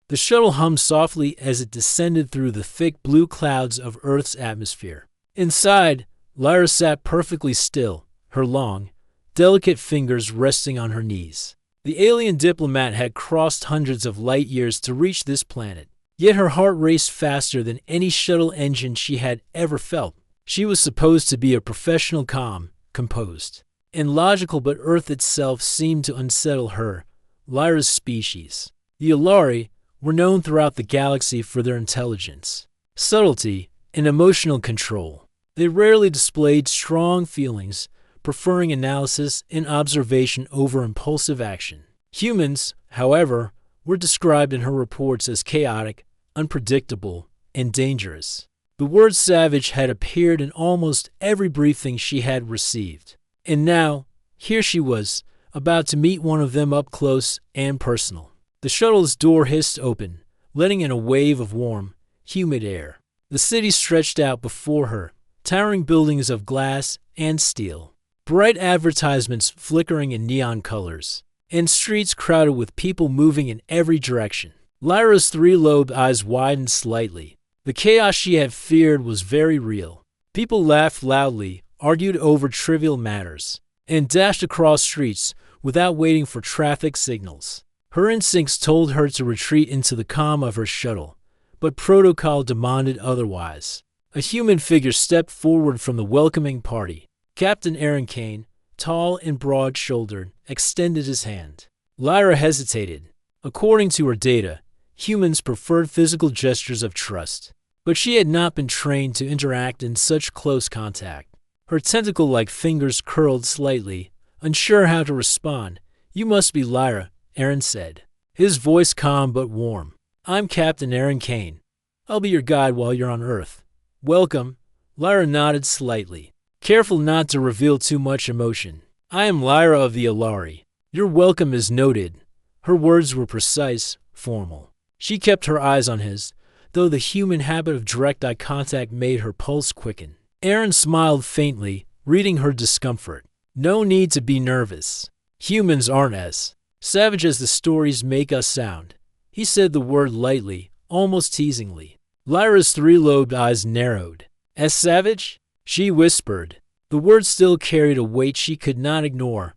The shuttle hummed softly as it descended through the thick blue clouds of Earth's atmosphere. Inside, Lyra sat perfectly still, her long, delicate fingers resting on her knees. The alien diplomat had crossed hundreds of light years to reach this planet, yet her heart raced faster than any shuttle engine she had ever felt. She was supposed to be a professional, calm, composed, and logical, but Earth itself seemed to unsettle her, Lyra's species. The Alari were known throughout the galaxy for their intelligence, subtlety, and emotional control. They rarely displayed strong feelings, preferring analysis and observation over impulsive action. Humans, however, were described in her reports as chaotic, unpredictable, and dangerous. The word savage had appeared in almost every briefing she had received. And now, here she was, about to meet one of them up close and personal. The shuttle's door hissed open, letting in a wave of warm, humid air. The city stretched out before her, towering buildings of glass and steel, bright advertisements flickering in neon colors, and streets crowded with people moving in every direction. Lyra's three-lobed eyes widened slightly. The chaos she had feared was very real. People laughed loudly, argued over trivial matters, and dashed across streets without waiting for traffic signals. Her instincts told her to retreat into the calm of her shuttle, but protocol demanded otherwise. A human figure stepped forward from the welcoming party. Captain Aaron Kane, tall and broad-shouldered, extended his hand. Lyra hesitated. According to her data, humans preferred physical gestures of trust, but she had not been trained to interact in such close contact. Her tentacle-like fingers curled slightly, unsure how to respond. "You must be Lyra," Aaron said, his voice calm but warm. "I'm Captain Aaron Kane. I'll be your guide while you're on Earth." "Welcome." Lyra nodded slightly, careful not to reveal too much emotion. "I am Lyra of the Alari. Your welcome is noted." Her words were precise, formal. She kept her eyes on his, though the human habit of direct eye contact made her pulse quicken. Aaron smiled faintly, reading her discomfort. "No need to be nervous. Humans aren't as savage as the stories make us sound." He said the word lightly, almost teasingly. Lyra's three-lobed eyes narrowed. "As savage?" she whispered. The word still carried a weight she could not ignore.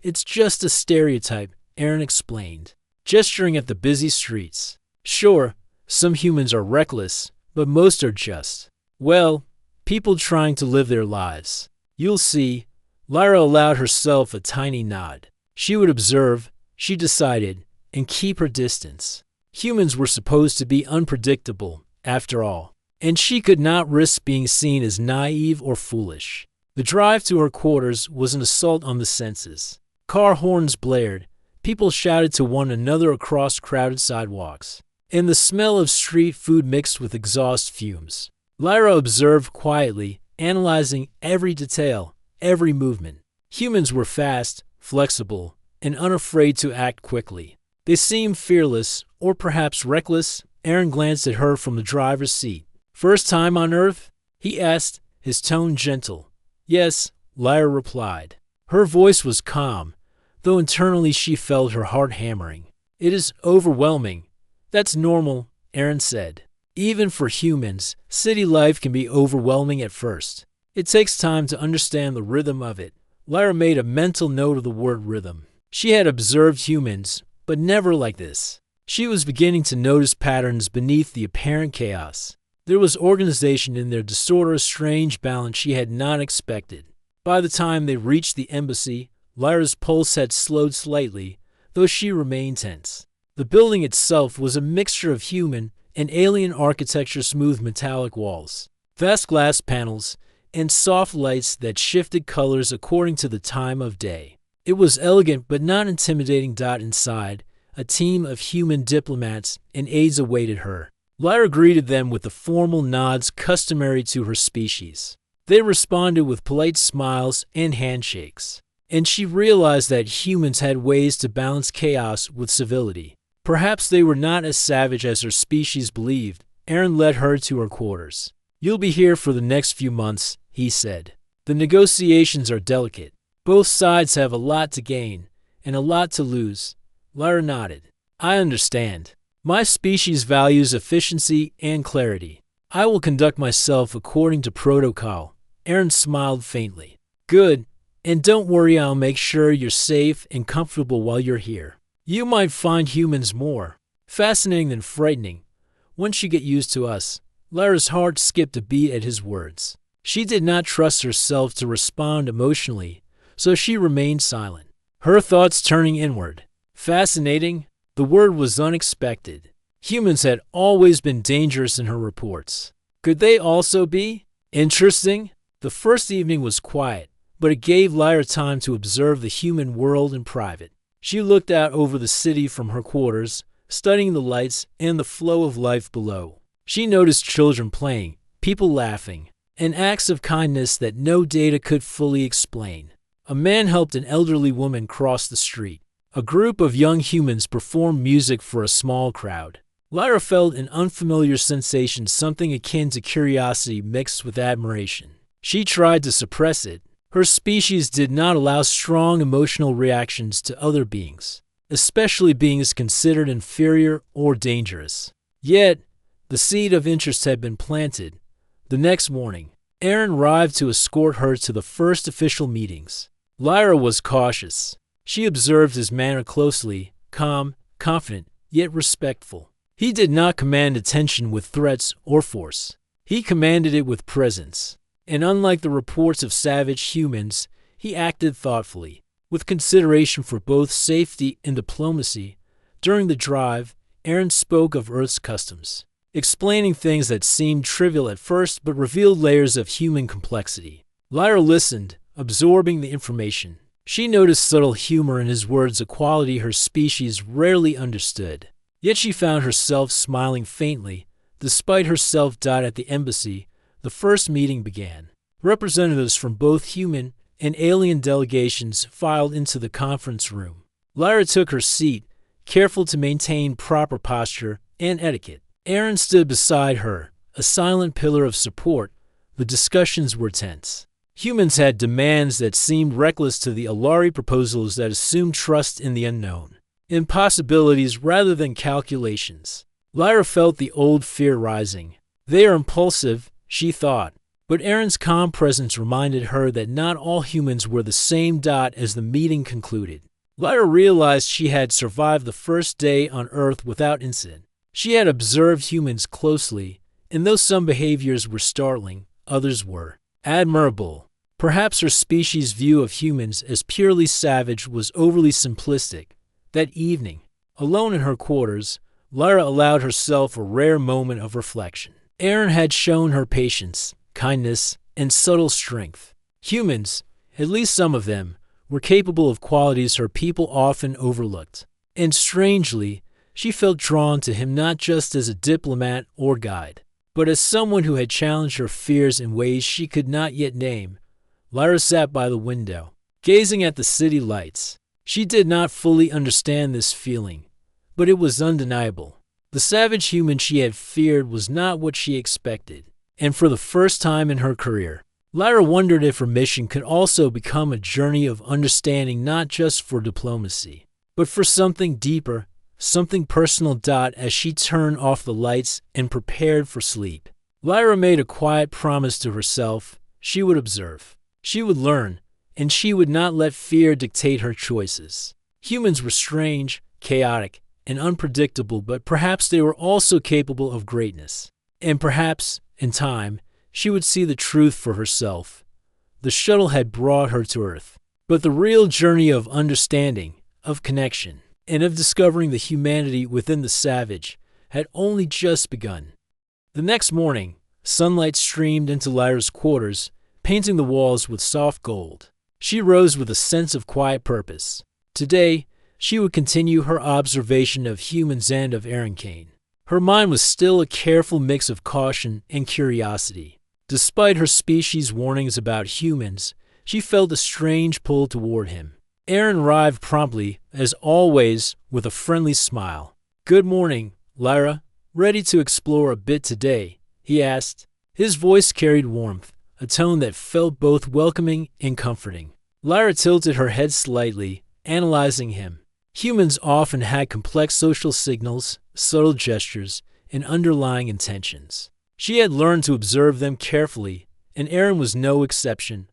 "It's just a stereotype," Aaron explained, gesturing at the busy streets. "Sure, some humans are reckless, but most are just, well, people trying to live their lives. You'll see." Lyra allowed herself a tiny nod. She would observe, she decided, and keep her distance. Humans were supposed to be unpredictable, after all, and she could not risk being seen as naive or foolish. The drive to her quarters was an assault on the senses. Car horns blared, people shouted to one another across crowded sidewalks, and the smell of street food mixed with exhaust fumes. Lyra observed quietly, analyzing every detail, every movement. Humans were fast, flexible, and unafraid to act quickly. They seemed fearless, or perhaps reckless. Aaron glanced at her from the driver's seat. "First time on Earth?" he asked, his tone gentle. "Yes," Lyra replied. Her voice was calm, though internally she felt her heart hammering. "It is overwhelming." "That's normal," Aaron said. "Even for humans, city life can be overwhelming at first. It takes time to understand the rhythm of it." Lyra made a mental note of the word rhythm. She had observed humans, but never like this. She was beginning to notice patterns beneath the apparent chaos. There was organization in their disorder, a strange balance she had not expected. By the time they reached the embassy, Lyra's pulse had slowed slightly, though she remained tense. The building itself was a mixture of human and alien architecture, smooth metallic walls, vast glass panels, and soft lights that shifted colors according to the time of day. It was elegant but not intimidating. Inside, a team of human diplomats and aides awaited her. Lyra greeted them with the formal nods customary to her species. They responded with polite smiles and handshakes, and she realized that humans had ways to balance chaos with civility. Perhaps they were not as savage as her species believed. Aaron led her to her quarters. "You'll be here for the next few months," he said. "The negotiations are delicate. Both sides have a lot to gain and a lot to lose." Lyra nodded. "I understand." My species values efficiency and clarity. I will conduct myself according to protocol. Aaron smiled faintly. Good. And don't worry, I'll make sure you're safe and comfortable while you're here. You might find humans more fascinating than frightening. Once you get used to us. Lyra's heart skipped a beat at his words. She did not trust herself to respond emotionally, so she remained silent, her thoughts turning inward. Fascinating? The word was unexpected. Humans had always been dangerous in her reports. Could they also be interesting? The first evening was quiet, but it gave Lyra time to observe the human world in private. She looked out over the city from her quarters, studying the lights and the flow of life below. She noticed children playing, people laughing, and acts of kindness that no data could fully explain. A man helped an elderly woman cross the street. A group of young humans performed music for a small crowd. Lyra felt an unfamiliar sensation, something akin to curiosity mixed with admiration. She tried to suppress it. Her species did not allow strong emotional reactions to other beings, especially beings considered inferior or dangerous. Yet, the seed of interest had been planted. The next morning, Aaron arrived to escort her to the first official meetings. Lyra was cautious. She observed his manner closely, calm, confident, yet respectful. He did not command attention with threats or force. He commanded it with presence. And unlike the reports of savage humans, he acted thoughtfully, with consideration for both safety and diplomacy. During the drive, Aaron spoke of Earth's customs, explaining things that seemed trivial at first but revealed layers of human complexity. Lyra listened, absorbing the information. She noticed subtle humor in his words, a quality her species rarely understood. Yet she found herself smiling faintly. Despite her self-doubt at the embassy, the first meeting began. Representatives from both human and alien delegations filed into the conference room. Lyra took her seat, careful to maintain proper posture and etiquette. Aaron stood beside her, a silent pillar of support. The discussions were tense. Humans had demands that seemed reckless to the Alari proposals that assumed trust in the unknown. Impossibilities rather than calculations. Lyra felt the old fear rising. They are impulsive, she thought, but Aaron's calm presence reminded her that not all humans were the same. As the meeting concluded, Lyra realized she had survived the first day on Earth without incident. She had observed humans closely, and though some behaviors were startling, others were admirable. Perhaps her species' view of humans as purely savage was overly simplistic. That evening, alone in her quarters, Lyra allowed herself a rare moment of reflection. Aaron had shown her patience, kindness, and subtle strength. Humans, at least some of them, were capable of qualities her people often overlooked. And strangely, she felt drawn to him not just as a diplomat or guide, but as someone who had challenged her fears in ways she could not yet name. Lyra sat by the window, gazing at the city lights. She did not fully understand this feeling, but it was undeniable. The savage human she had feared was not what she expected, and for the first time in her career, Lyra wondered if her mission could also become a journey of understanding, not just for diplomacy, but for something deeper, something personal. As she turned off the lights and prepared for sleep, Lyra made a quiet promise to herself. She would observe, she would learn, and she would not let fear dictate her choices. Humans were strange, chaotic, and unpredictable, but perhaps they were also capable of greatness. And perhaps, in time, she would see the truth for herself. The shuttle had brought her to Earth, but the real journey of understanding, of connection, and of discovering the humanity within the savage had only just begun. The next morning, sunlight streamed into Lyra's quarters, painting the walls with soft gold. She rose with a sense of quiet purpose. Today, she would continue her observation of humans and of Aaron Kane. Her mind was still a careful mix of caution and curiosity. Despite her species' warnings about humans, she felt a strange pull toward him. Aaron arrived promptly, as always, with a friendly smile. "Good morning, Lyra. Ready to explore a bit today?" he asked. His voice carried warmth, a tone that felt both welcoming and comforting. Lyra tilted her head slightly, analyzing him. Humans often had complex social signals, subtle gestures, and underlying intentions. She had learned to observe them carefully, and Erin was no exception.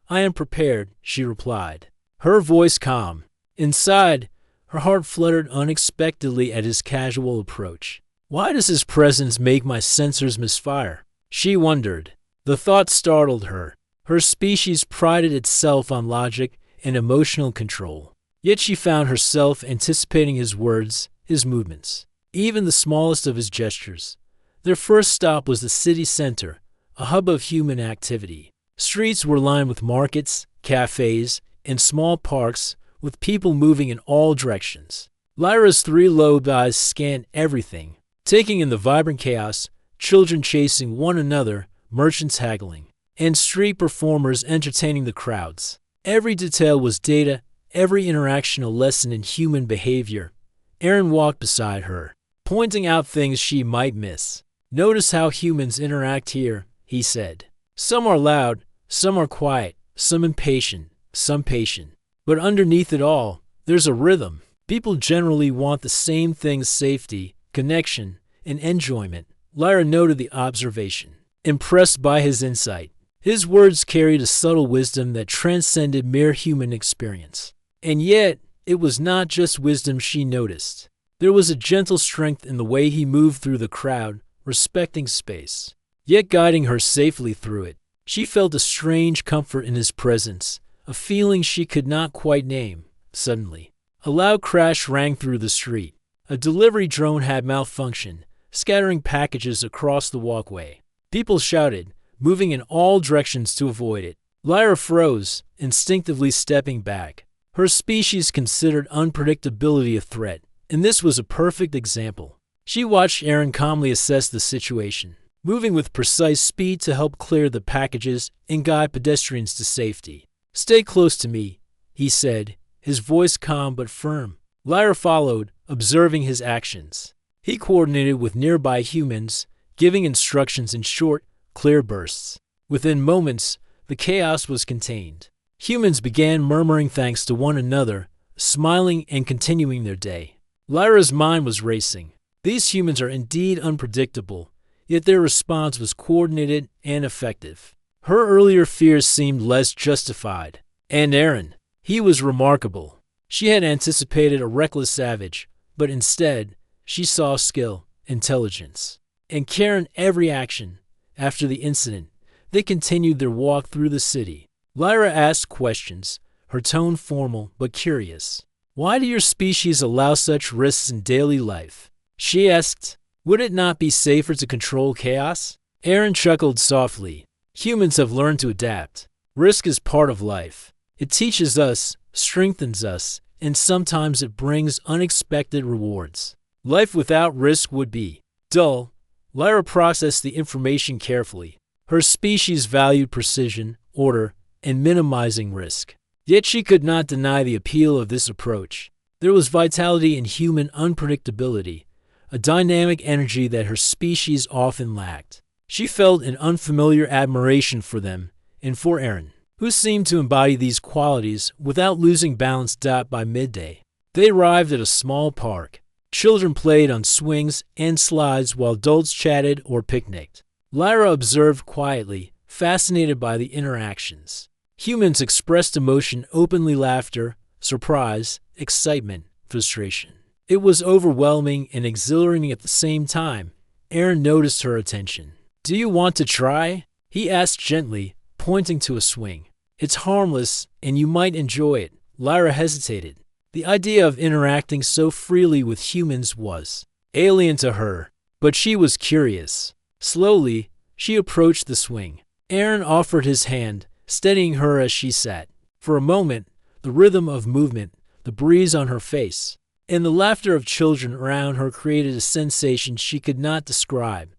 "I am prepared," she replied, her voice calm. Inside, her heart fluttered unexpectedly at his casual approach. Why does his presence make my sensors misfire? She wondered. The thought startled her. Her species prided itself on logic and emotional control. Yet she found herself anticipating his words, his movements, even the smallest of his gestures. Their first stop was the city center, a hub of human activity. Streets were lined with markets, cafes, and small parks, with people moving in all directions. Lyra's three-lobed eyes scanned everything, taking in the vibrant chaos, children chasing one another, merchants haggling, and street performers entertaining the crowds. Every detail was data, every interaction a lesson in human behavior. Erin walked beside her, pointing out things she might miss. "Notice how humans interact here," he said. "Some are loud, some are quiet, some impatient, some patient. But underneath it all, there's a rhythm. People generally want the same things: safety, connection, and enjoyment." Lyra noted the observation, impressed by his insight. His words carried a subtle wisdom that transcended mere human experience. And yet, it was not just wisdom she noticed. There was a gentle strength in the way he moved through the crowd, respecting space, yet guiding her safely through it. She felt a strange comfort in his presence, a feeling she could not quite name. Suddenly, a loud crash rang through the street. A delivery drone had malfunctioned, scattering packages across the walkway. People shouted, moving in all directions to avoid it. Lyra froze, instinctively stepping back. Her species considered unpredictability a threat, and this was a perfect example. She watched Erin calmly assess the situation, moving with precise speed to help clear the packages and guide pedestrians to safety. "Stay close to me," he said, his voice calm but firm. Lyra followed, observing his actions. He coordinated with nearby humans, giving instructions in short, clear bursts. Within moments, the chaos was contained. Humans began murmuring thanks to one another, smiling and continuing their day. Lyra's mind was racing. These humans are indeed unpredictable, yet their response was coordinated and effective. Her earlier fears seemed less justified. And Erin, he was remarkable. She had anticipated a reckless savage, but instead, she saw skill, intelligence, and care in every action. After the incident, they continued their walk through the city. Lyra asked questions, her tone formal but curious. "Why do your species allow such risks in daily life?" she asked. "Would it not be safer to control chaos?" Erin chuckled softly. "Humans have learned to adapt. Risk is part of life. It teaches us, strengthens us, and sometimes it brings unexpected rewards. Life without risk would be dull." Lyra processed the information carefully. Her species valued precision, order, and minimizing risk. Yet she could not deny the appeal of this approach. There was vitality in human unpredictability, a dynamic energy that her species often lacked. She felt an unfamiliar admiration for them and for Erin, who seemed to embody these qualities without losing balance. By midday, they arrived at a small park. Children played on swings and slides while adults chatted or picnicked. Lyra observed quietly, fascinated by the interactions. Humans expressed emotion openly: laughter, surprise, excitement, frustration. It was overwhelming and exhilarating at the same time. Erin noticed her attention. "Do you want to try?" he asked gently, pointing to a swing. "It's harmless, and you might enjoy it." Lyra hesitated. The idea of interacting so freely with humans was alien to her, but she was curious. Slowly, she approached the swing. Erin offered his hand, steadying her as she sat. For a moment, the rhythm of movement, the breeze on her face, and the laughter of children around her created a sensation she could not describe.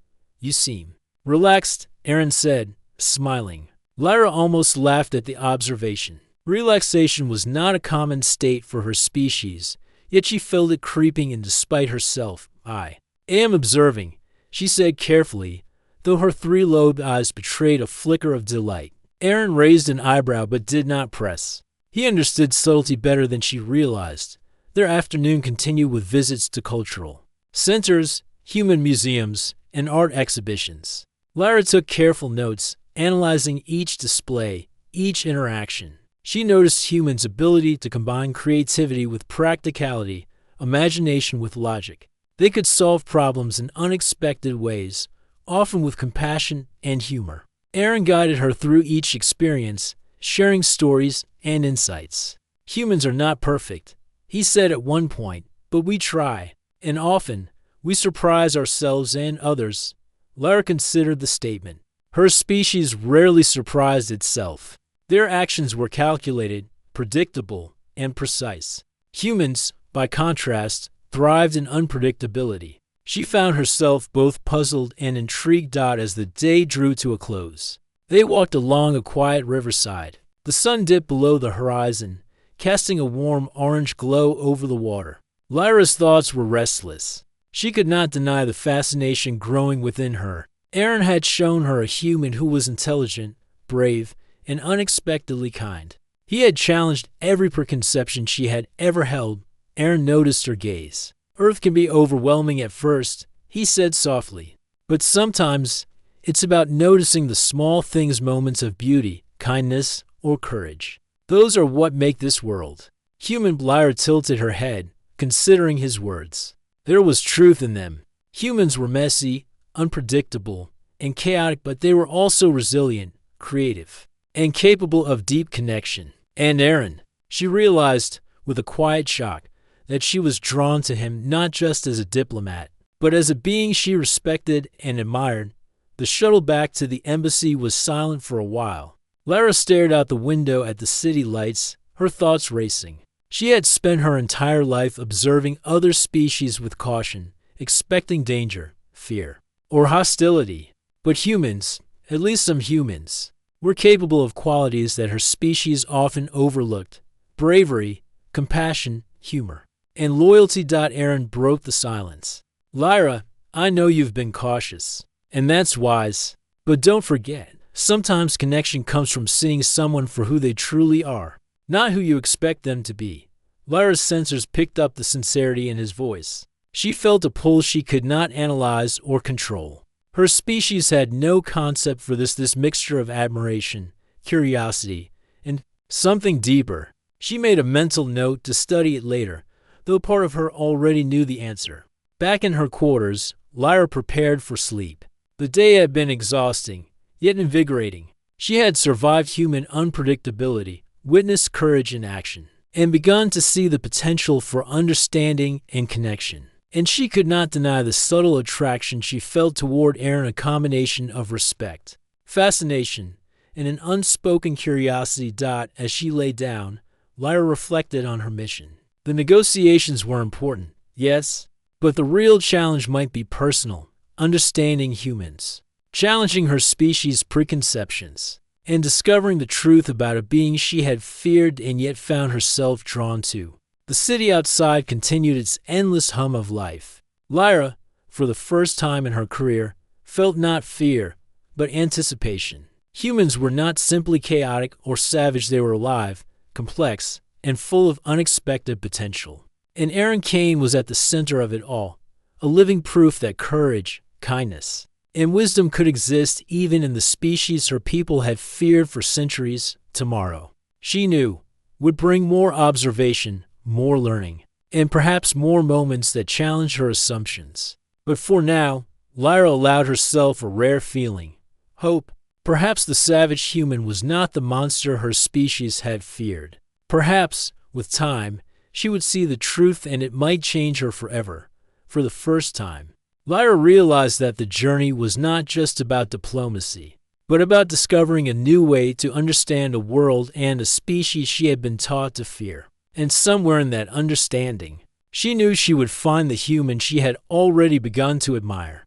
"You seem relaxed," Erin said, smiling. Lyra almost laughed at the observation. Relaxation was not a common state for her species, yet she felt it creeping in despite herself. "I am observing," she said carefully, though her three-lobed eyes betrayed a flicker of delight. Erin raised an eyebrow but did not press. He understood subtlety better than she realized. Their afternoon continued with visits to cultural centers, human museums, and art exhibitions. Lyra took careful notes, analyzing each display, each interaction. She noticed humans' ability to combine creativity with practicality, imagination with logic. They could solve problems in unexpected ways, often with compassion and humor. Aaron guided her through each experience, sharing stories and insights. Humans are not perfect, he said at one point, but we try, and often, we surprise ourselves and others. Lyra considered the statement. Her species rarely surprised itself. Their actions were calculated, predictable, and precise. Humans, by contrast, thrived in unpredictability. She found herself both puzzled and intrigued as the day drew to a close. They walked along a quiet riverside. The sun dipped below the horizon, casting a warm orange glow over the water. Lyra's thoughts were restless. She could not deny the fascination growing within her. Aaron had shown her a human who was intelligent, brave, and unexpectedly kind. He had challenged every preconception she had ever held. Aaron noticed her gaze. Earth can be overwhelming at first, he said softly. But sometimes, it's about noticing the small things, moments of beauty, kindness, or courage. Those are what make this world. Lyra tilted her head, considering his words. There was truth in them. Humans were messy, unpredictable, and chaotic, but they were also resilient, creative, and capable of deep connection. And Aaron, she realized with a quiet shock, that she was drawn to him not just as a diplomat, but as a being she respected and admired. The shuttle back to the embassy was silent for a while. Lyra stared out the window at the city lights, her thoughts racing. She had spent her entire life observing other species with caution, expecting danger, fear, or hostility. But humans, at least some humans, were capable of qualities that her species often overlooked: bravery, compassion, humor, and loyalty. Aaron broke the silence. Lyra, I know you've been cautious, and that's wise. But don't forget, sometimes connection comes from seeing someone for who they truly are, not who you expect them to be. Lyra's sensors picked up the sincerity in his voice. She felt a pull she could not analyze or control. Her species had no concept for this mixture of admiration, curiosity, and something deeper. She made a mental note to study it later, though part of her already knew the answer. Back in her quarters, Lyra prepared for sleep. The day had been exhausting, yet invigorating. She had survived human unpredictability, witnessed courage in action, and begun to see the potential for understanding and connection. And she could not deny the subtle attraction she felt toward Aaron, a combination of respect, fascination, and an unspoken curiosity. As she lay down, Lyra reflected on her mission. The negotiations were important, yes, but the real challenge might be personal, understanding humans, challenging her species' preconceptions, and discovering the truth about a being she had feared and yet found herself drawn to. The city outside continued its endless hum of life. Lyra, for the first time in her career, felt not fear, but anticipation. Humans were not simply chaotic or savage, they were alive, complex, and full of unexpected potential. And Aaron Kane was at the center of it all, a living proof that courage, kindness, and wisdom could exist even in the species her people had feared for centuries. Tomorrow, she knew, would bring more observation, more learning, and perhaps more moments that challenged her assumptions. But for now, Lyra allowed herself a rare feeling: hope. Perhaps the savage human was not the monster her species had feared. Perhaps, with time, she would see the truth and it might change her forever. For the first time, Lyra realized that the journey was not just about diplomacy, but about discovering a new way to understand a world and a species she had been taught to fear. And somewhere in that understanding, she knew she would find the human she had already begun to admire.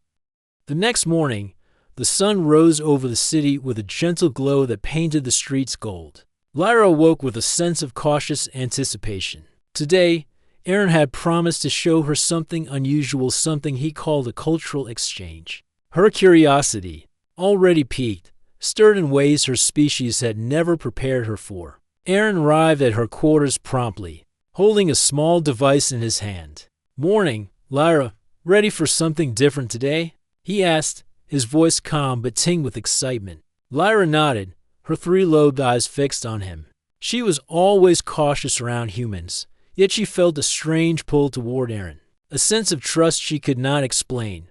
The next morning, the sun rose over the city with a gentle glow that painted the streets gold. Lyra awoke with a sense of cautious anticipation. Today, Aaron had promised to show her something unusual, something he called a cultural exchange. Her curiosity, already piqued, stirred in ways her species had never prepared her for. Aaron arrived at her quarters promptly, holding a small device in his hand. "Morning, Lyra. Ready for something different today?" he asked, his voice calm but tinged with excitement. Lyra nodded, her three-lobed eyes fixed on him. She was always cautious around humans, yet she felt a strange pull toward Aaron, a sense of trust she could not explain.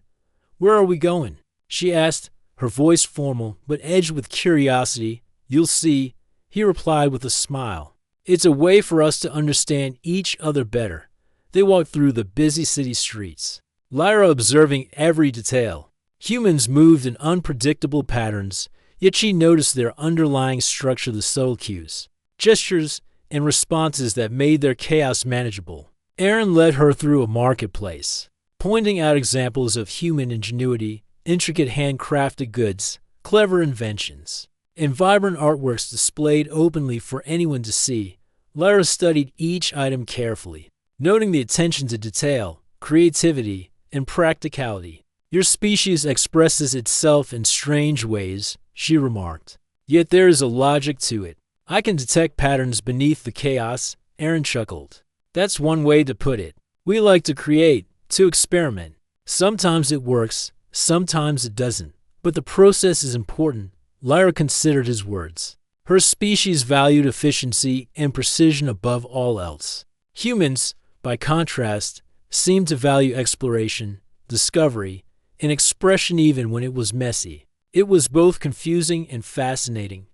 "Where are we going?" she asked, her voice formal but edged with curiosity. "You'll see," he replied with a smile. "It's a way for us to understand each other better." They walked through the busy city streets, Lyra observing every detail. Humans moved in unpredictable patterns, yet she noticed their underlying structure, the subtle cues, gestures, and responses that made their chaos manageable. Aaron led her through a marketplace, pointing out examples of human ingenuity, intricate handcrafted goods, clever inventions, and vibrant artworks displayed openly for anyone to see. Lyra studied each item carefully, noting the attention to detail, creativity, and practicality. "Your species expresses itself in strange ways," she remarked. "Yet there is a logic to it. I can detect patterns beneath the chaos," Aaron chuckled. "That's one way to put it. We like to create, to experiment. Sometimes it works, sometimes it doesn't. But the process is important." Lyra considered his words. Her species valued efficiency and precision above all else. Humans, by contrast, seemed to value exploration, discovery, and expression even when it was messy. It was both confusing and fascinating.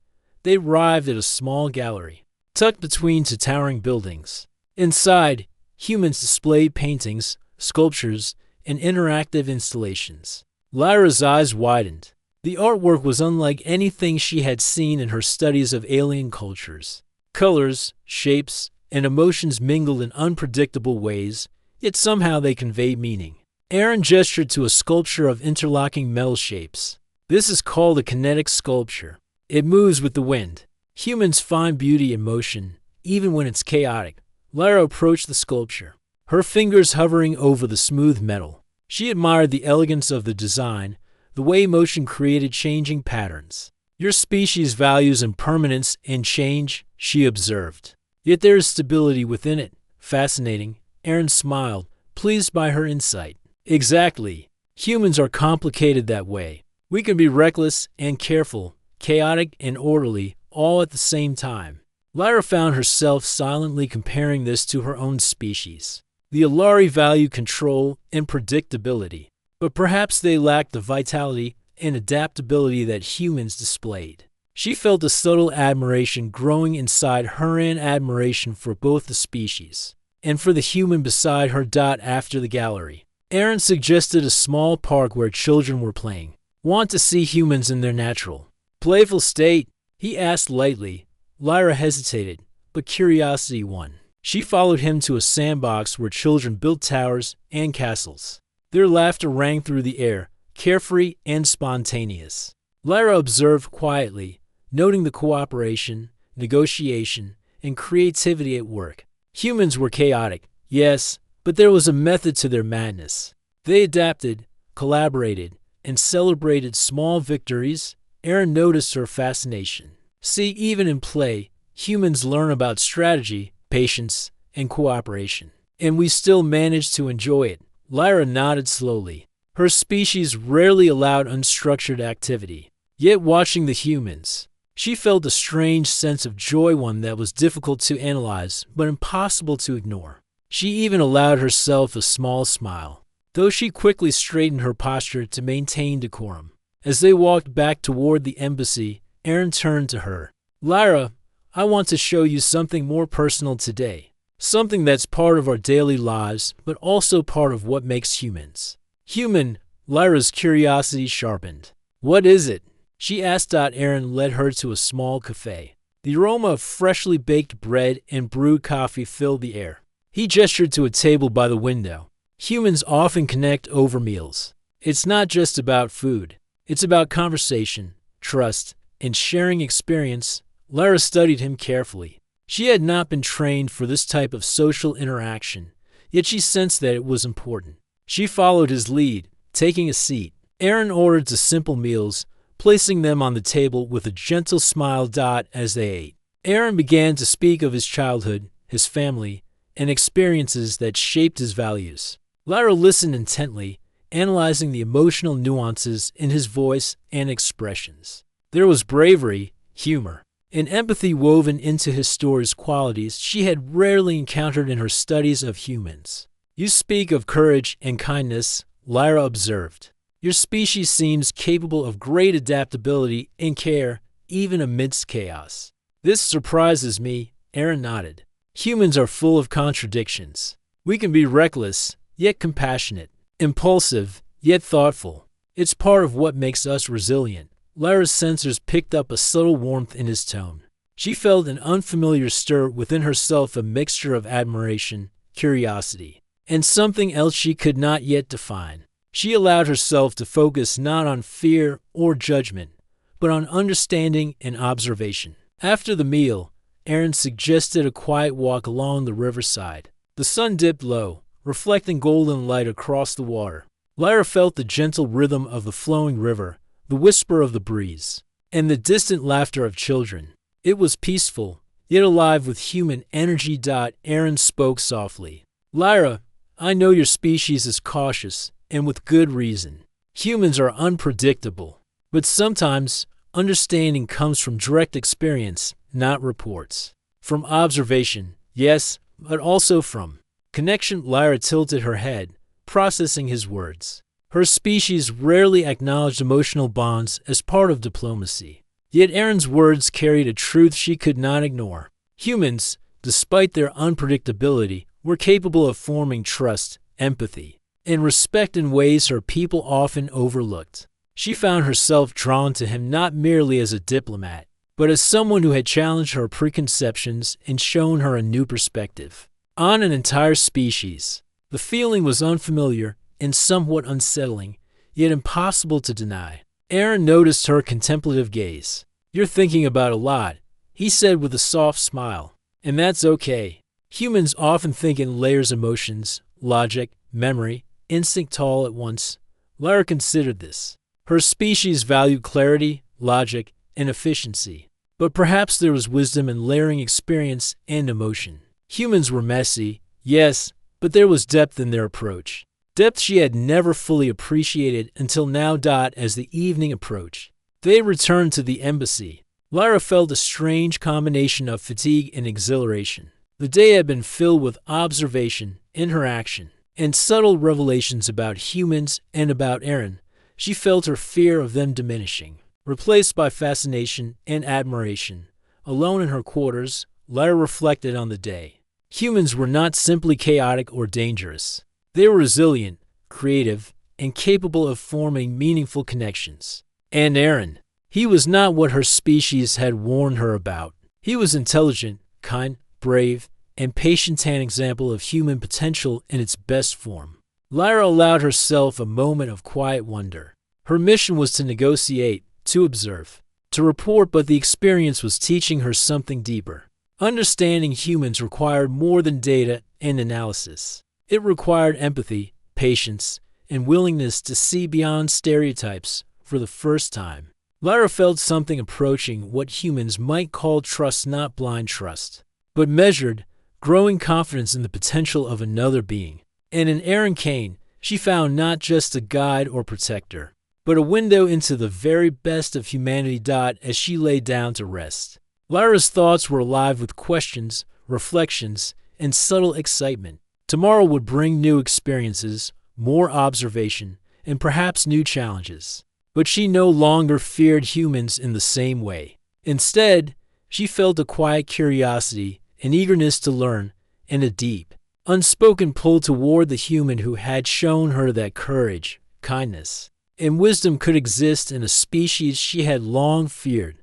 They arrived at a small gallery, tucked between two towering buildings. Inside, humans displayed paintings, sculptures, and interactive installations. Lyra's eyes widened. The artwork was unlike anything she had seen in her studies of alien cultures. Colors, shapes, and emotions mingled in unpredictable ways, yet somehow they conveyed meaning. Aaron gestured to a sculpture of interlocking metal shapes. "This is called a kinetic sculpture. It moves with the wind." Humans find beauty in motion, even when it's chaotic. Lyra approached the sculpture, her fingers hovering over the smooth metal. She admired the elegance of the design, the way motion created changing patterns. "Your species values impermanence and change," she observed. "Yet there is stability within it." "Fascinating," Aaron smiled, pleased by her insight. "Exactly. Humans are complicated that way. We can be reckless and careful, chaotic and orderly, all at the same time." Lyra found herself silently comparing this to her own species. The Alari value control and predictability, but perhaps they lacked the vitality and adaptability that humans displayed. She felt a subtle admiration growing inside her, and admiration for both the species and for the human beside her. After the gallery, Aaron suggested a small park where children were playing. "Want to see humans in their natural, playful state?" he asked lightly. Lyra hesitated, but curiosity won. She followed him to a sandbox where children built towers and castles. Their laughter rang through the air, carefree and spontaneous. Lyra observed quietly, noting the cooperation, negotiation, and creativity at work. Humans were chaotic, yes, but there was a method to their madness. They adapted, collaborated, and celebrated small victories. Aaron noticed her fascination. "See, even in play, humans learn about strategy, patience, and cooperation. And we still manage to enjoy it." Lyra nodded slowly. Her species rarely allowed unstructured activity. Yet watching the humans, she felt a strange sense of joy, one that was difficult to analyze but impossible to ignore. She even allowed herself a small smile, though she quickly straightened her posture to maintain decorum. As they walked back toward the embassy, Aaron turned to her. "Lyra, I want to show you something more personal today. Something that's part of our daily lives, but also part of what makes humans human." Lyra's curiosity sharpened. "What is it?" she asked. Aaron led her to a small cafe. The aroma of freshly baked bread and brewed coffee filled the air. He gestured to a table by the window. Humans often connect over meals. It's not just about food. It's about conversation, trust, and sharing experience. Lyra studied him carefully. She had not been trained for this type of social interaction, yet she sensed that it was important. She followed his lead, taking a seat. Aaron ordered the simple meals, placing them on the table with a gentle smile. As they ate, Aaron began to speak of his childhood, his family, and experiences that shaped his values. Lyra listened intently, analyzing the emotional nuances in his voice and expressions. There was bravery, humor, and empathy woven into his story's qualities she had rarely encountered in her studies of humans. "You speak of courage and kindness," Lyra observed. "Your species seems capable of great adaptability and care, even amidst chaos." "This surprises me," Aaron nodded. "Humans are full of contradictions. We can be reckless, yet compassionate, impulsive, yet thoughtful. It's part of what makes us resilient." Lyra's sensors picked up a subtle warmth in his tone. She felt an unfamiliar stir within herself, a mixture of admiration, curiosity, and something else she could not yet define. She allowed herself to focus not on fear or judgment, but on understanding and observation. After the meal, Aaron suggested a quiet walk along the riverside. The sun dipped low, reflecting golden light across the water. Lyra felt the gentle rhythm of the flowing river, the whisper of the breeze, and the distant laughter of children. It was peaceful, yet alive with human energy. Aaron spoke softly. "Lyra, I know your species is cautious, and with good reason. Humans are unpredictable, but sometimes understanding comes from direct experience, not reports. From observation, yes, but also from connection." Lyra tilted her head, processing his words. Her species rarely acknowledged emotional bonds as part of diplomacy. Yet Aaron's words carried a truth she could not ignore. Humans, despite their unpredictability, were capable of forming trust, empathy, and respect in ways her people often overlooked. She found herself drawn to him not merely as a diplomat, but as someone who had challenged her preconceptions and shown her a new perspective on an entire species. The feeling was unfamiliar and somewhat unsettling, yet impossible to deny. Aaron noticed her contemplative gaze. "You're thinking about a lot," he said with a soft smile. "And that's okay. Humans often think in layers: emotions, logic, memory, instinct all at once." Lyra considered this. Her species valued clarity, logic, and efficiency. But perhaps there was wisdom in layering experience and emotion. Humans were messy, yes, but there was depth in their approach. Depth she had never fully appreciated until now. As the evening approached, they returned to the embassy. Lyra felt a strange combination of fatigue and exhilaration. The day had been filled with observation, interaction, and subtle revelations about humans and about Aaron. She felt her fear of them diminishing, replaced by fascination and admiration. Alone in her quarters, Lyra reflected on the day. Humans were not simply chaotic or dangerous. They were resilient, creative, and capable of forming meaningful connections. And Aaron, he was not what her species had warned her about. He was intelligent, kind, brave, and patient, an example of human potential in its best form. Lyra allowed herself a moment of quiet wonder. Her mission was to negotiate, to observe, to report, but the experience was teaching her something deeper. Understanding humans required more than data and analysis. It required empathy, patience, and willingness to see beyond stereotypes for the first time. Lyra felt something approaching, what humans might call trust, not blind trust, but measured, growing confidence in the potential of another being. And in Aaron Kane, she found not just a guide or protector, but a window into the very best of humanity. As she lay down to rest, Lyra's thoughts were alive with questions, reflections, and subtle excitement. Tomorrow would bring new experiences, more observation, and perhaps new challenges. But she no longer feared humans in the same way. Instead, she felt a quiet curiosity, an eagerness to learn, and a deep, unspoken pull toward the human who had shown her that courage, kindness, and wisdom could exist in a species she had long feared.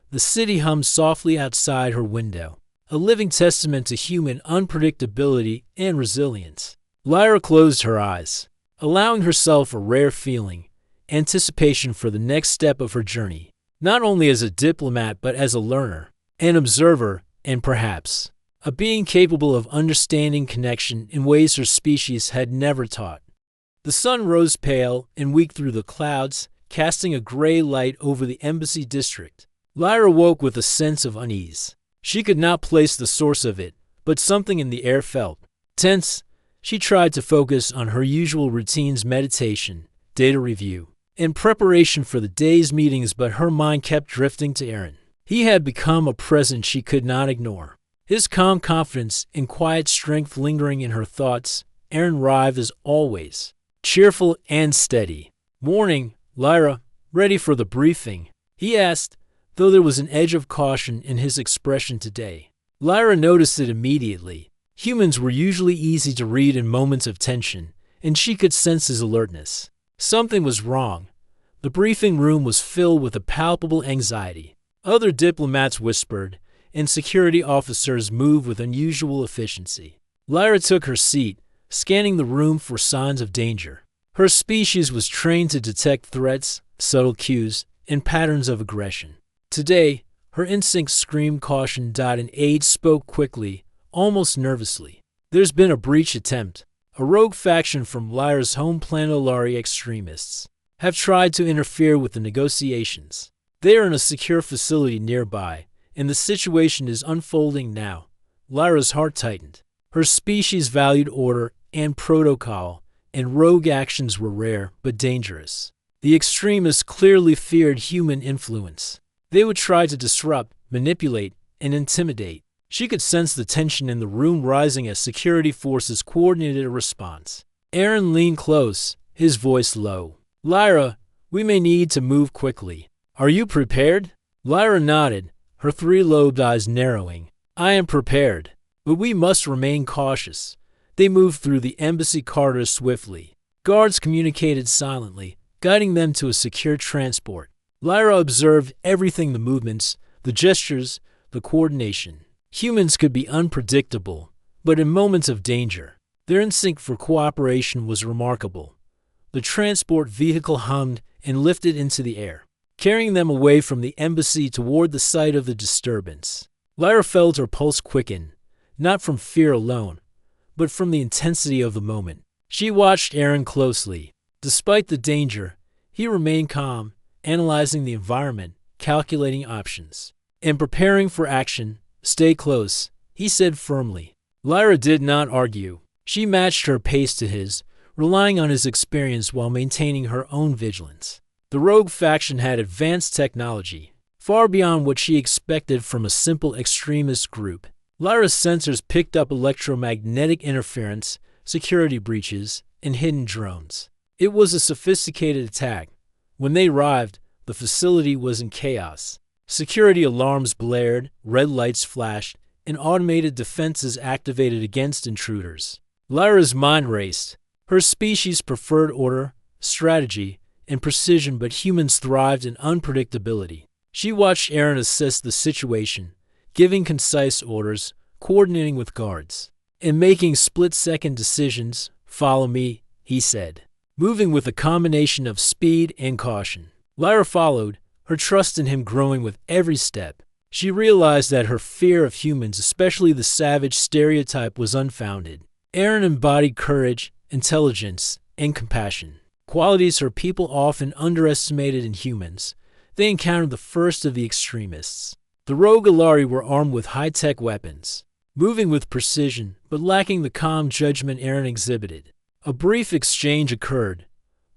The city hummed softly outside her window, a living testament to human unpredictability and resilience. Lyra closed her eyes, allowing herself a rare feeling, anticipation for the next step of her journey, not only as a diplomat but as a learner, an observer, and perhaps a being capable of understanding connection in ways her species had never taught. The sun rose pale and weak through the clouds, casting a gray light over the embassy district. Lyra woke with a sense of unease. She could not place the source of it, but something in the air felt tense. She tried to focus on her usual routines: meditation, data review, and preparation for the day's meetings, but her mind kept drifting to Aaron. He had become a presence she could not ignore. His calm confidence and quiet strength lingering in her thoughts. Aaron arrived as always, cheerful and steady. "Morning, Lyra. Ready for the briefing?" he asked, though there was an edge of caution in his expression today. Lyra noticed it immediately. Humans were usually easy to read in moments of tension, and she could sense his alertness. Something was wrong. The briefing room was filled with a palpable anxiety. Other diplomats whispered, and security officers moved with unusual efficiency. Lyra took her seat, scanning the room for signs of danger. Her species was trained to detect threats, subtle cues, and patterns of aggression. Today, her instincts screamed caution. An aide spoke quickly, almost nervously. "There's been a breach attempt. A rogue faction from Lyra's home planet Olari extremists have tried to interfere with the negotiations. They are in a secure facility nearby, and the situation is unfolding now." Lyra's heart tightened. Her species valued order and protocol, and rogue actions were rare but dangerous. The extremists clearly feared human influence. They would try to disrupt, manipulate, and intimidate. She could sense the tension in the room rising as security forces coordinated a response. Aaron leaned close, his voice low. "Lyra, we may need to move quickly. Are you prepared?" Lyra nodded, her three-lobed eyes narrowing. "I am prepared, but we must remain cautious." They moved through the embassy corridors swiftly. Guards communicated silently, guiding them to a secure transport. Lyra observed everything: the movements, the gestures, the coordination. Humans could be unpredictable, but in moments of danger, their instinct for cooperation was remarkable. The transport vehicle hummed and lifted into the air, carrying them away from the embassy toward the site of the disturbance. Lyra felt her pulse quicken, not from fear alone, but from the intensity of the moment. She watched Aaron closely. Despite the danger, he remained calm, analyzing the environment, calculating options, and preparing for action. "Stay close," he said firmly. Lyra did not argue. She matched her pace to his, relying on his experience while maintaining her own vigilance. The rogue faction had advanced technology, far beyond what she expected from a simple extremist group. Lyra's sensors picked up electromagnetic interference, security breaches, and hidden drones. It was a sophisticated attack. When they arrived, the facility was in chaos. Security alarms blared, red lights flashed, and automated defenses activated against intruders. Lyra's mind raced. Her species preferred order, strategy, and precision, but humans thrived in unpredictability. She watched Aaron assess the situation, giving concise orders, coordinating with guards, and making split-second decisions. "Follow me," he said, moving with a combination of speed and caution. Lyra followed, her trust in him growing with every step. She realized that her fear of humans, especially the savage stereotype, was unfounded. Aaron embodied courage, intelligence, and compassion, qualities her people often underestimated in humans. They encountered the first of the extremists. The rogue Olari were armed with high-tech weapons, moving with precision but lacking the calm judgment Aaron exhibited. A brief exchange occurred,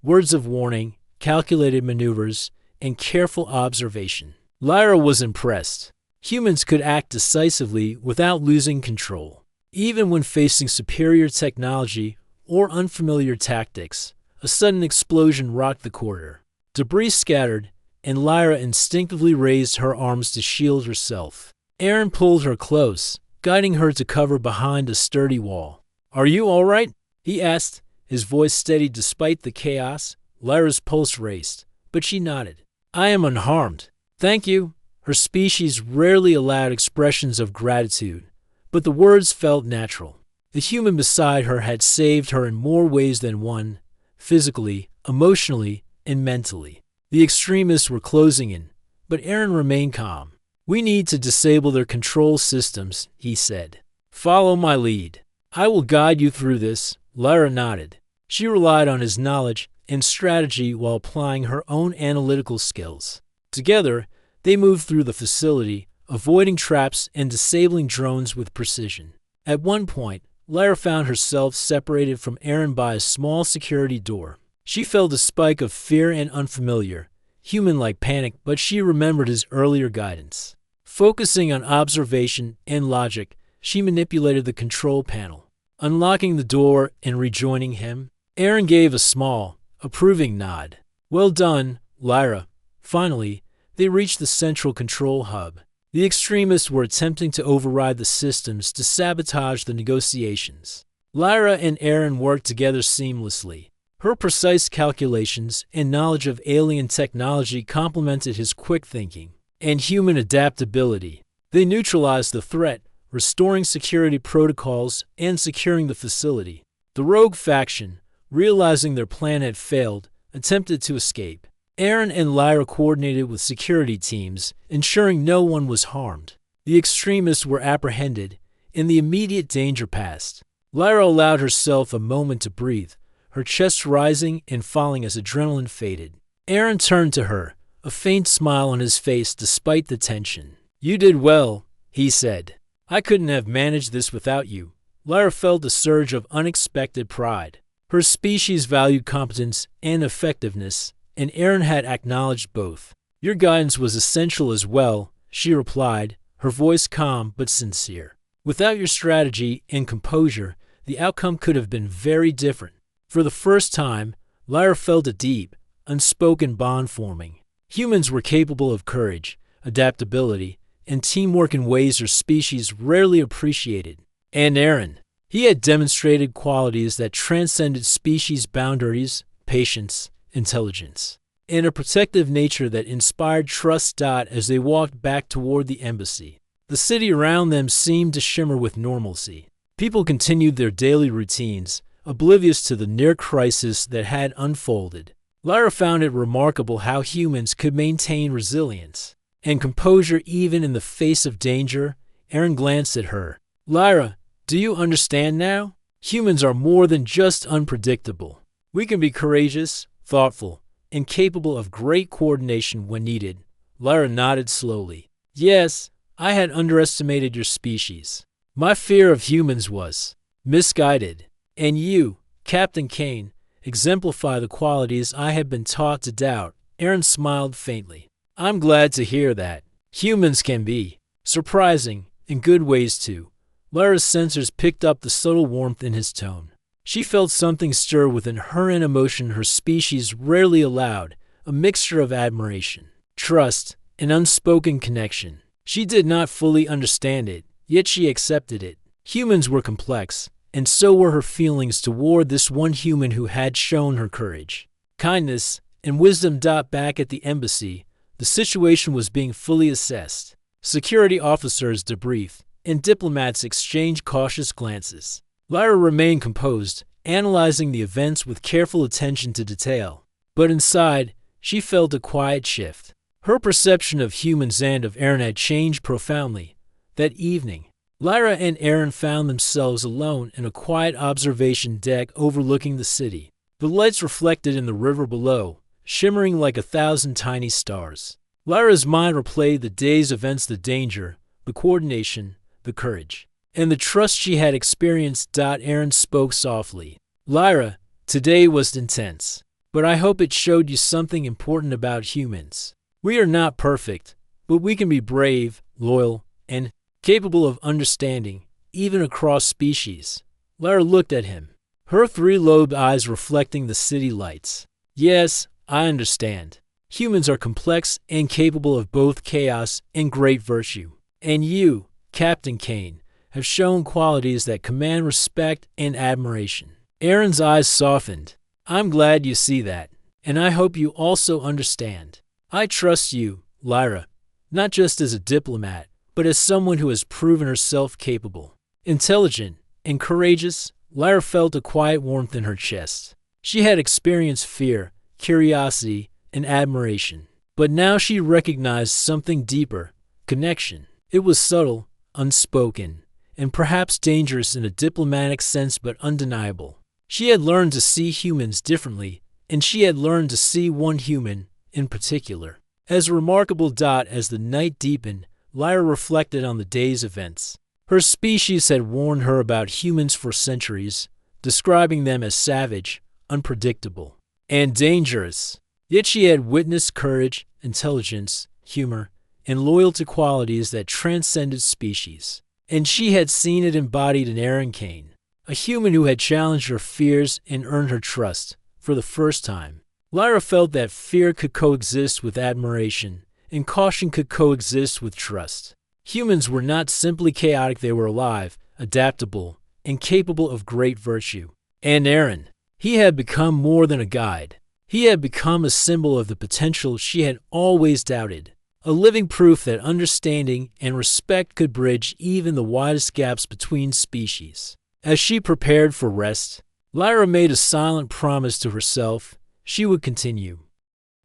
words of warning, calculated maneuvers, and careful observation. Lyra was impressed. Humans could act decisively without losing control. Even when facing superior technology or unfamiliar tactics, a sudden explosion rocked the corridor. Debris scattered, and Lyra instinctively raised her arms to shield herself. Aaron pulled her close, guiding her to cover behind a sturdy wall. "Are you all right?" he asked, his voice steady despite the chaos. Lyra's pulse raced, but she nodded. "I am unharmed. Thank you." Her species rarely allowed expressions of gratitude, but the words felt natural. The human beside her had saved her in more ways than one, physically, emotionally, and mentally. The extremists were closing in, but Aaron remained calm. "We need to disable their control systems," he said. "Follow my lead. I will guide you through this." Lyra nodded. She relied on his knowledge and strategy while applying her own analytical skills. Together, they moved through the facility, avoiding traps and disabling drones with precision. At one point, Lyra found herself separated from Aaron by a small security door. She felt a spike of fear and unfamiliar, human-like panic, but she remembered his earlier guidance. Focusing on observation and logic, she manipulated the control panel, unlocking the door and rejoining him. Aaron gave a small, approving nod. "Well done, Lyra." Finally, they reached the central control hub. The extremists were attempting to override the systems to sabotage the negotiations. Lyra and Aaron worked together seamlessly. Her precise calculations and knowledge of alien technology complemented his quick thinking and human adaptability. They neutralized the threat, restoring security protocols and securing the facility. The rogue faction, realizing their plan had failed, attempted to escape. Aaron and Lyra coordinated with security teams, ensuring no one was harmed. The extremists were apprehended, and the immediate danger passed. Lyra allowed herself a moment to breathe, her chest rising and falling as adrenaline faded. Aaron turned to her, a faint smile on his face despite the tension. "You did well," he said. "I couldn't have managed this without you." Lyra felt a surge of unexpected pride. Her species valued competence and effectiveness, and Aaron had acknowledged both. "Your guidance was essential as well," she replied, her voice calm but sincere. "Without your strategy and composure, the outcome could have been very different." For the first time, Lyra felt a deep, unspoken bond forming. Humans were capable of courage, adaptability, and teamwork in ways her species rarely appreciated. And Aaron, he had demonstrated qualities that transcended species boundaries, patience, intelligence, and a protective nature that inspired trust. As they walked back toward the embassy, the city around them seemed to shimmer with normalcy. People continued their daily routines, oblivious to the near crisis that had unfolded. Lyra found it remarkable how humans could maintain resilience and composure even in the face of danger. Aaron glanced at her. "Lyra, do you understand now? Humans are more than just unpredictable. We can be courageous, thoughtful, and capable of great coordination when needed." Lyra nodded slowly. "Yes, I had underestimated your species. My fear of humans was misguided. And you, Captain Kane, exemplify the qualities I had been taught to doubt." Aaron smiled faintly. "I'm glad to hear that. Humans can be surprising in good ways too." Lyra's sensors picked up the subtle warmth in his tone. She felt something stir within her, an emotion her species rarely allowed, a mixture of admiration, trust, and unspoken connection. She did not fully understand it, yet she accepted it. Humans were complex, and so were her feelings toward this one human who had shown her courage, kindness, and wisdom. Back at the embassy, the situation was being fully assessed. Security officers debriefed, and diplomats exchanged cautious glances. Lyra remained composed, analyzing the events with careful attention to detail. But inside, she felt a quiet shift. Her perception of humans and of Aaron had changed profoundly. That evening, Lyra and Aaron found themselves alone in a quiet observation deck overlooking the city. The lights reflected in the river below, shimmering like 1,000 tiny stars. Lyra's mind replayed the day's events, the danger, the coordination, the courage, and the trust she had experienced. Aaron spoke softly. "Lyra, today was intense, but I hope it showed you something important about humans. We are not perfect, but we can be brave, loyal, and capable of understanding, even across species." Lyra looked at him, her three-lobed eyes reflecting the city lights. "Yes, I understand. Humans are complex and capable of both chaos and great virtue. And you, Captain Kane, have shown qualities that command respect and admiration." Aaron's eyes softened. "I'm glad you see that, and I hope you also understand. I trust you, Lyra, not just as a diplomat, but as someone who has proven herself capable, intelligent, and courageous." Lyra felt a quiet warmth in her chest. She had experienced fear, curiosity, and admiration, but now she recognized something deeper, connection. It was subtle, unspoken, and perhaps dangerous in a diplomatic sense, but undeniable. She had learned to see humans differently, and she had learned to see one human in particular as remarkable. As the night deepened, Lyra reflected on the day's events. Her species had warned her about humans for centuries, describing them as savage, unpredictable, and dangerous. Yet she had witnessed courage, intelligence, humor, and loyalty qualities that transcended species. And she had seen it embodied in Aaron Kane, a human who had challenged her fears and earned her trust for the first time. Lyra felt that fear could coexist with admiration, and caution could coexist with trust. Humans were not simply chaotic, they were alive, adaptable, and capable of great virtue. And Aaron, he had become more than a guide. He had become a symbol of the potential she had always doubted, a living proof that understanding and respect could bridge even the widest gaps between species. As she prepared for rest, Lyra made a silent promise to herself she would continue.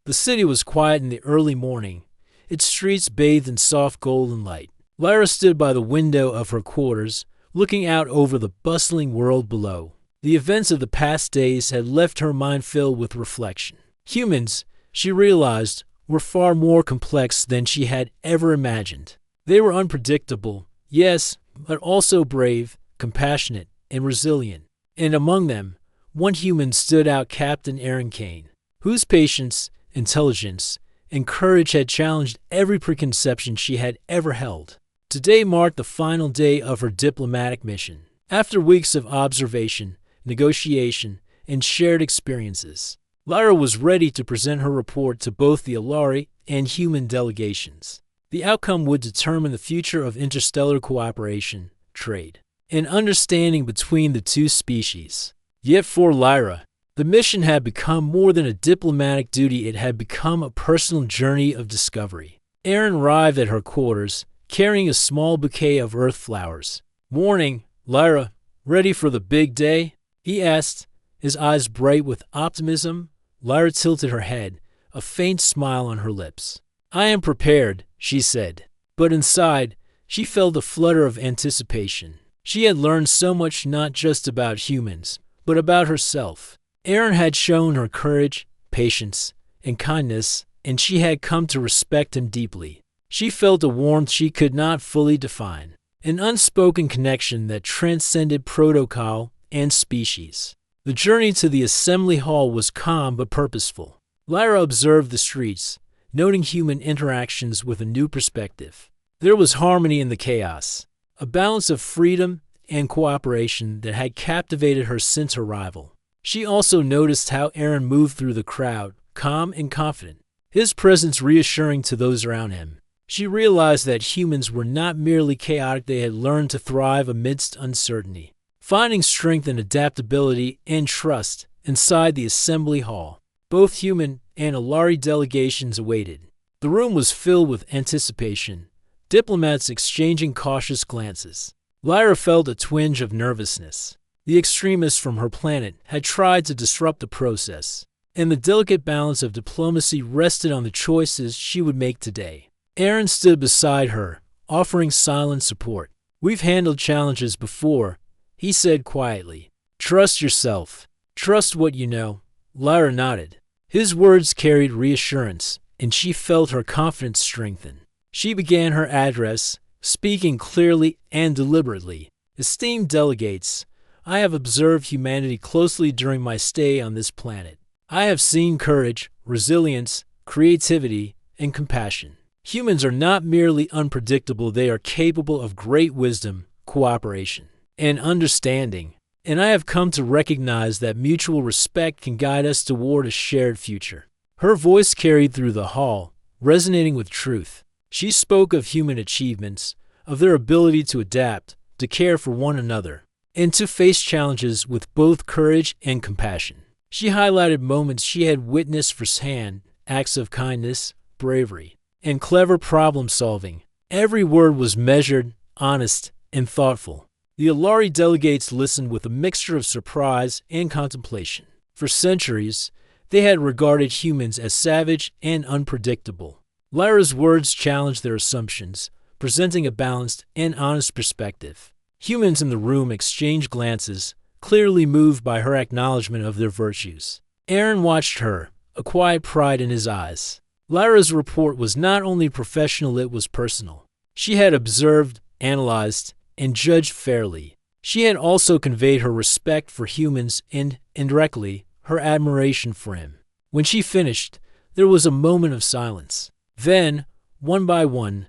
The city was quiet in the early morning, its streets bathed in soft golden light. Lyra stood by the window of her quarters, looking out over the bustling world below. The events of the past days had left her mind filled with reflection. Humans, she realized, were far more complex than she had ever imagined. They were unpredictable, yes, but also brave, compassionate, and resilient. And among them, one human stood out, Captain Aaron Kane, whose patience, intelligence, and courage had challenged every preconception she had ever held. Today marked the final day of her diplomatic mission. After weeks of observation, negotiation, and shared experiences, Lyra was ready to present her report to both the Alari and human delegations. The outcome would determine the future of interstellar cooperation, trade, and understanding between the two species. Yet for Lyra, the mission had become more than a diplomatic duty, it had become a personal journey of discovery. Aaron arrived at her quarters, carrying a small bouquet of earth flowers. "Morning, Lyra. Ready for the big day?" he asked, his eyes bright with optimism. Lyra tilted her head, a faint smile on her lips. "I am prepared," she said. But inside, she felt a flutter of anticipation. She had learned so much, not just about humans, but about herself. Aaron had shown her courage, patience, and kindness, and she had come to respect him deeply. She felt a warmth she could not fully define, an unspoken connection that transcended protocol and species. The journey to the assembly hall was calm but purposeful. Lyra observed the streets, noting human interactions with a new perspective. There was harmony in the chaos, a balance of freedom and cooperation that had captivated her since arrival. She also noticed how Aaron moved through the crowd, calm and confident, his presence reassuring to those around him. She realized that humans were not merely chaotic, they had learned to thrive amidst uncertainty, finding strength and adaptability and trust inside the assembly hall. Both human and Alari delegations awaited. The room was filled with anticipation, diplomats exchanging cautious glances. Lyra felt a twinge of nervousness. The extremists from her planet had tried to disrupt the process, and the delicate balance of diplomacy rested on the choices she would make today. Aaron stood beside her, offering silent support. "We've handled challenges before," he said quietly. "Trust yourself. Trust what you know." Lyra nodded. His words carried reassurance, and she felt her confidence strengthen. She began her address, speaking clearly and deliberately. "Esteemed delegates, I have observed humanity closely during my stay on this planet. I have seen courage, resilience, creativity, and compassion. Humans are not merely unpredictable, they are capable of great wisdom, cooperation, and understanding. And I have come to recognize that mutual respect can guide us toward a shared future." Her voice carried through the hall, resonating with truth. She spoke of human achievements, of their ability to adapt, to care for one another, and to face challenges with both courage and compassion. She highlighted moments she had witnessed firsthand, acts of kindness, bravery, and clever problem-solving. Every word was measured, honest, and thoughtful. The Alari delegates listened with a mixture of surprise and contemplation. For centuries, they had regarded humans as savage and unpredictable. Lyra's words challenged their assumptions, presenting a balanced and honest perspective. Humans in the room exchanged glances, clearly moved by her acknowledgement of their virtues. Aaron watched her, a quiet pride in his eyes. Lyra's report was not only professional, it was personal. She had observed, analyzed, and judged fairly. She had also conveyed her respect for humans and, indirectly, her admiration for him. When she finished, there was a moment of silence. Then, one by one,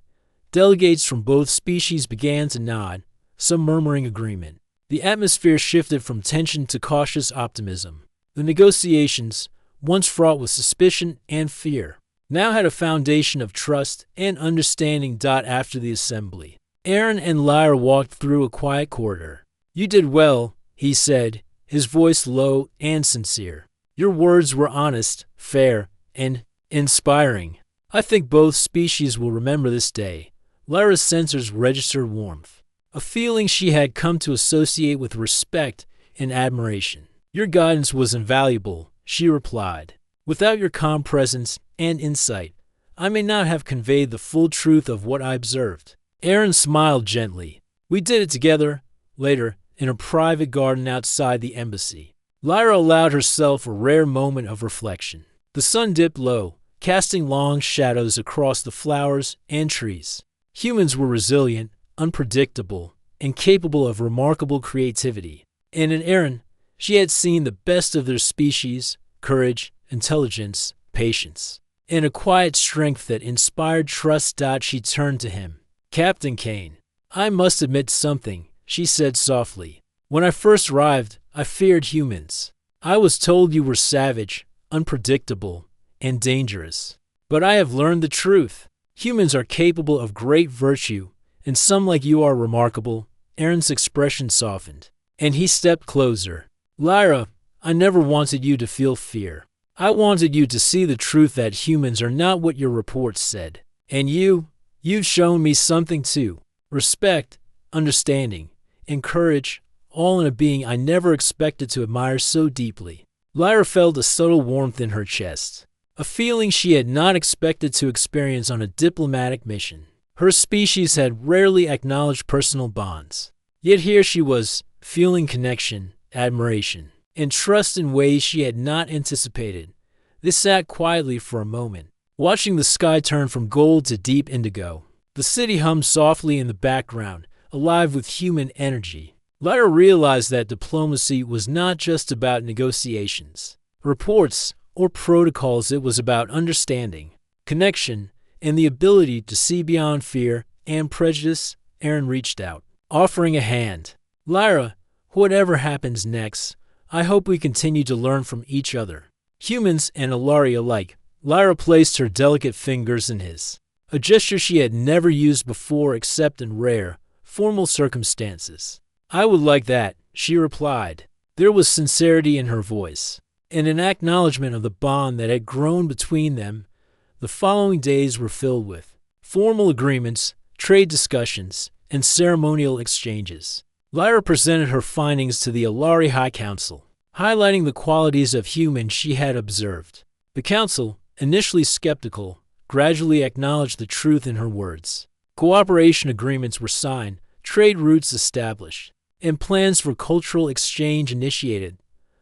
delegates from both species began to nod, some murmuring agreement. The atmosphere shifted from tension to cautious optimism. The negotiations, once fraught with suspicion and fear, now had a foundation of trust and understanding. After the assembly, Aaron and Lyra walked through a quiet corridor. "You did well," he said, his voice low and sincere. "Your words were honest, fair, and inspiring. I think both species will remember this day." Lyra's sensors registered warmth, a feeling she had come to associate with respect and admiration. "Your guidance was invaluable," she replied. "Without your calm presence and insight, I may not have conveyed the full truth of what I observed." Aaron smiled gently. "We did it together." Later, in a private garden outside the embassy, Lyra allowed herself a rare moment of reflection. The sun dipped low, casting long shadows across the flowers and trees. Humans were resilient, unpredictable, and capable of remarkable creativity. And in Aaron, she had seen the best of their species: courage, intelligence, patience, and a quiet strength that inspired trust. She turned to him. "Captain Kane, I must admit something," she said softly. "When I first arrived, I feared humans. I was told you were savage, unpredictable, and dangerous. But I have learned the truth. Humans are capable of great virtue, and some like you are remarkable." Aaron's expression softened, and he stepped closer. "Lyra, I never wanted you to feel fear. I wanted you to see the truth that humans are not what your reports said. And you've shown me something too. Respect, understanding, and courage, all in a being I never expected to admire so deeply." Lyra felt a subtle warmth in her chest, a feeling she had not expected to experience on a diplomatic mission. Her species had rarely acknowledged personal bonds. Yet here she was, feeling connection, admiration, and trust in ways she had not anticipated. They sat quietly for a moment, watching the sky turn from gold to deep indigo. The city hummed softly in the background, alive with human energy. Lyra realized that diplomacy was not just about negotiations, reports, or protocols. It was about understanding, connection, and the ability to see beyond fear and prejudice. Aaron reached out, offering a hand. "Lyra, whatever happens next, I hope we continue to learn from each other, humans and Alari alike." Lyra placed her delicate fingers in his, a gesture she had never used before except in rare, formal circumstances. "I would like that," she replied. There was sincerity in her voice, and an acknowledgement of the bond that had grown between them. The following days were filled with formal agreements, trade discussions, and ceremonial exchanges. Lyra presented her findings to the Alari High Council, highlighting the qualities of humans she had observed. The council, initially skeptical, gradually acknowledged the truth in her words. Cooperation agreements were signed, trade routes established, and plans for cultural exchange initiated.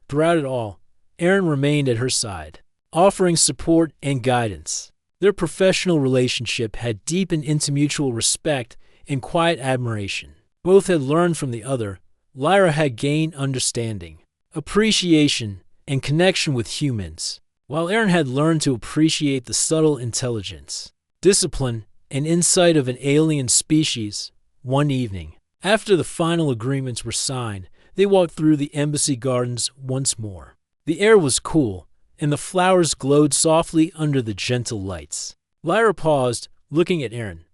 Throughout it all, Aaron remained at her side, offering support and guidance. Their professional relationship had deepened into mutual respect and quiet admiration. Both had learned from the other. Lyra had gained understanding, appreciation, and connection with humans, while Aaron had learned to appreciate the subtle intelligence, discipline, and insight of an alien species. One evening, after the final agreements were signed, they walked through the embassy gardens once more. The air was cool, and the flowers glowed softly under the gentle lights. Lyra paused, looking at Aaron.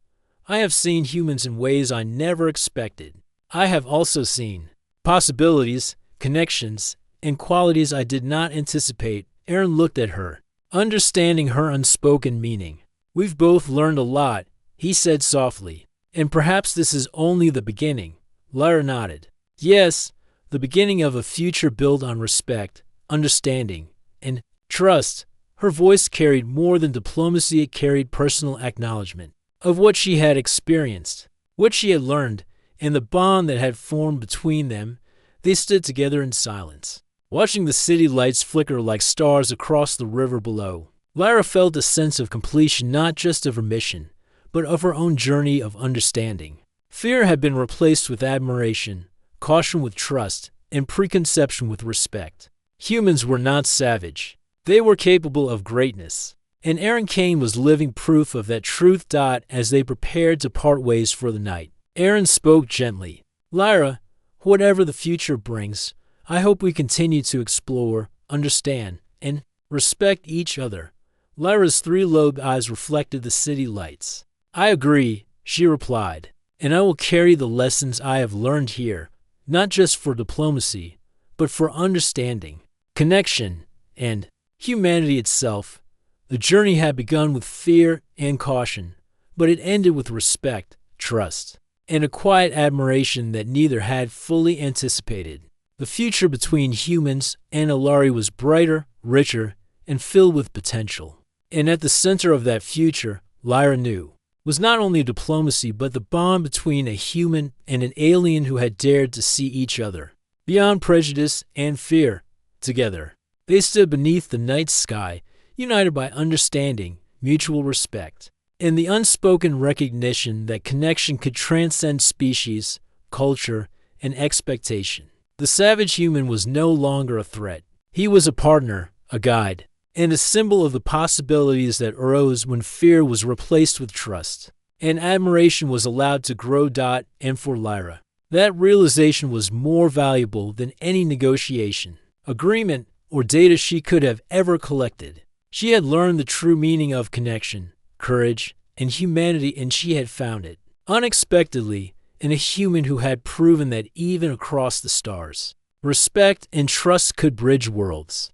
"I have seen humans in ways I never expected. I have also seen possibilities, connections, and qualities I did not anticipate." Aaron looked at her, understanding her unspoken meaning. "We've both learned a lot," he said softly. "And perhaps this is only the beginning." Lyra nodded. "Yes, the beginning of a future built on respect, understanding, and trust." Her voice carried more than diplomacy. It carried personal acknowledgement of what she had experienced, what she had learned, and the bond that had formed between them. They stood together in silence, watching the city lights flicker like stars across the river below. Lyra felt a sense of completion, not just of her mission, but of her own journey of understanding. Fear had been replaced with admiration, caution with trust, and preconception with respect. Humans were not savage. They were capable of greatness. And Aaron Kane was living proof of that truth. As they prepared to part ways for the night, Aaron spoke gently. Lyra, whatever the future brings, I hope we continue to explore, understand, and respect each other. Lyra's three-lobed eyes reflected the city lights. I agree, she replied, and I will carry the lessons I have learned here, not just for diplomacy, but for understanding, connection, and humanity itself. The journey had begun with fear and caution, but it ended with respect, trust, and a quiet admiration that neither had fully anticipated. The future between humans and Alari was brighter, richer, and filled with potential. And at the center of that future, Lyra knew, was not only diplomacy but the bond between a human and an alien who had dared to see each other, beyond prejudice and fear, together. They stood beneath the night sky, united by understanding, mutual respect, and the unspoken recognition that connection could transcend species, culture, and expectation. The savage human was no longer a threat. He was a partner, a guide, and a symbol of the possibilities that arose when fear was replaced with trust, and admiration was allowed to grow. And for Lyra, that realization was more valuable than any negotiation, agreement, or data she could have ever collected. She had learned the true meaning of connection, courage, and humanity, and she had found it, unexpectedly, in a human who had proven that even across the stars, respect and trust could bridge worlds.